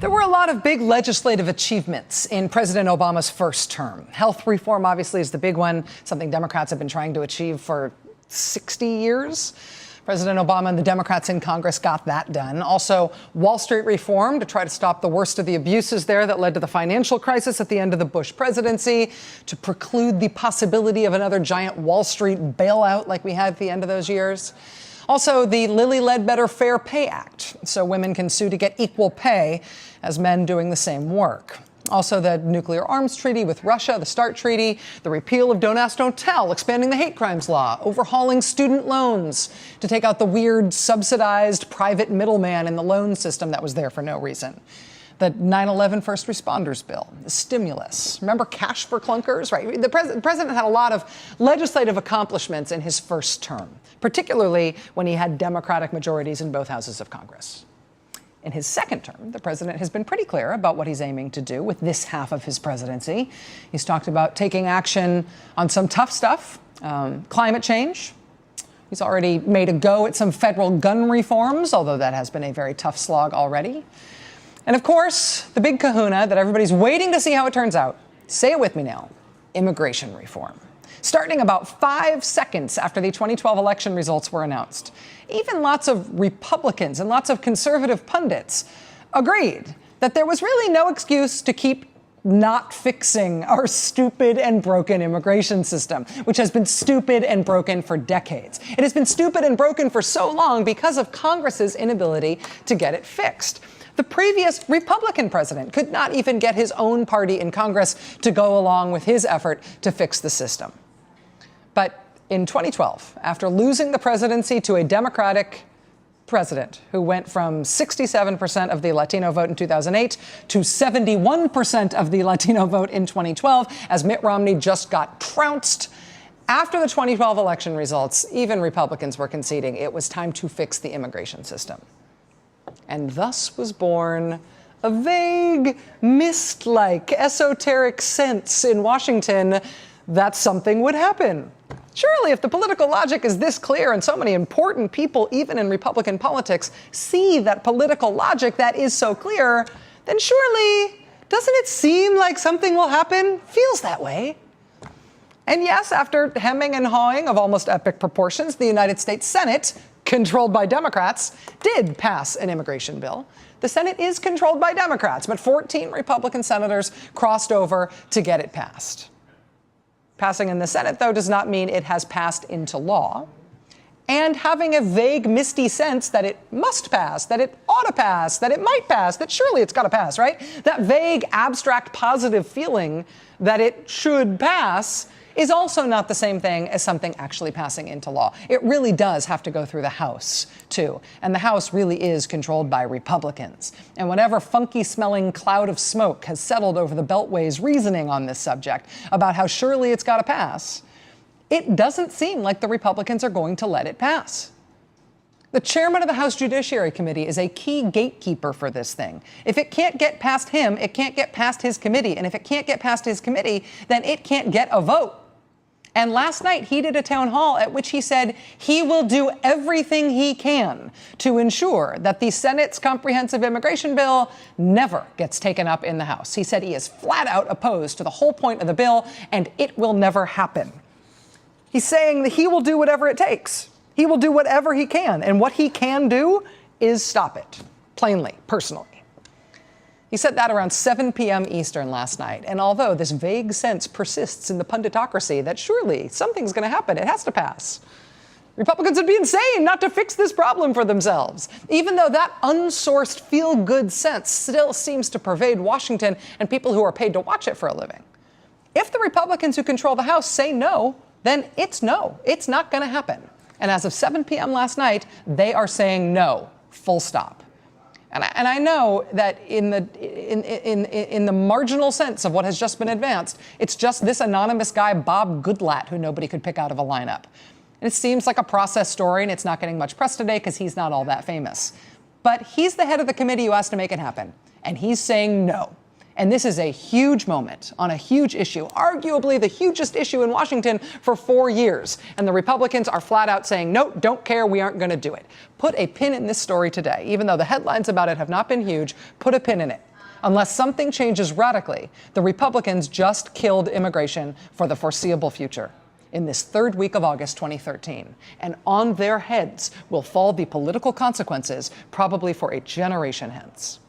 There were a lot of big legislative achievements in President Obama's first term. Health reform, obviously, is the big one, something Democrats have been trying to achieve for 60 years. President Obama and the Democrats in Congress got that done. Also, Wall Street reform to try to stop the worst of the abuses there that led to the financial crisis at the end of the Bush presidency, to preclude the possibility of another giant Wall Street bailout like we had at the end of those years. Also, the Lilly Ledbetter Fair Pay Act, so women can sue to get equal pay as men doing the same work. Also, the nuclear arms treaty with Russia, the START treaty, the repeal of Don't Ask, Don't Tell, expanding the hate crimes law, overhauling student loans to take out the weird subsidized private middleman in the loan system that was there for no reason. The 9/11 first responders bill, the stimulus. Remember cash for clunkers, right? The president had a lot of legislative accomplishments in his first term, particularly when he had Democratic majorities in both houses of Congress. In his second term, the president has been pretty clear about what he's aiming to do with this half of his presidency. He's talked about taking action on some tough stuff, climate change. He's already made a go at some federal gun reforms, although that has been a very tough slog already. And of course, the big kahuna that everybody's waiting to see how it turns out, say it with me now, immigration reform. Starting about 5 seconds after the 2012 election results were announced, even lots of Republicans and lots of conservative pundits agreed that there was really no excuse to keep not fixing our stupid and broken immigration system, which has been stupid and broken for decades. It has been stupid and broken for so long because of Congress's inability to get it fixed. The previous Republican president could not even get his own party in Congress to go along with his effort to fix the system. But in 2012, after losing the presidency to a Democratic president who went from 67% of the Latino vote in 2008 to 71% of the Latino vote in 2012, as Mitt Romney just got trounced, after the 2012 election results, even Republicans were conceding it was time to fix the immigration system. And thus was born a vague, mist-like, esoteric sense in Washington that something would happen. Surely, if the political logic is this clear and so many important people, even in Republican politics, see that political logic that is so clear, then surely, doesn't it seem like something will happen? Feels that way. And yes, after hemming and hawing of almost epic proportions, the United States Senate, controlled by Democrats, did pass an immigration bill. The Senate is controlled by Democrats, but 14 Republican senators crossed over to get it passed. Passing in the Senate, though, does not mean it has passed into law. And having a vague, misty sense that it must pass, that it ought to pass, that it might pass, that surely it's got to pass, right? That vague, abstract, positive feeling that it should pass is also not the same thing as something actually passing into law. It really does have to go through the House, too. And the House really is controlled by Republicans. And whatever funky-smelling cloud of smoke has settled over the Beltway's reasoning on this subject about how surely it's got to pass, it doesn't seem like the Republicans are going to let it pass. The chairman of the House Judiciary Committee is a key gatekeeper for this thing. If it can't get past him, it can't get past his committee. And if it can't get past his committee, then it can't get a vote. And last night, he did a town hall at which he said he will do everything he can to ensure that the Senate's comprehensive immigration bill never gets taken up in the House. He said he is flat out opposed to the whole point of the bill, and it will never happen. He's saying that he will do whatever it takes. He will do whatever he can. And what he can do is stop it, plainly, personally. He said that around 7 p.m. Eastern last night. And although this vague sense persists in the punditocracy that surely something's going to happen, it has to pass, Republicans would be insane not to fix this problem for themselves, even though that unsourced feel-good sense still seems to pervade Washington and people who are paid to watch it for a living. If the Republicans who control the House say no, then it's no. It's not going to happen. And as of 7 p.m. last night, they are saying no, full stop. And I know that in the marginal sense of what has just been advanced, it's just this anonymous guy, Bob Goodlatte, who nobody could pick out of a lineup. And it seems like a process story, and it's not getting much press today because he's not all that famous. But he's the head of the committee who has to make it happen. And he's saying no. And this is a huge moment on a huge issue, arguably the hugest issue in Washington for 4 years. And the Republicans are flat out saying, no, don't care, we aren't going to do it. Put a pin in this story today. Even though the headlines about it have not been huge, put a pin in it. Unless something changes radically, the Republicans just killed immigration for the foreseeable future in this third week of August 2013. And on their heads will fall the political consequences, probably for a generation hence.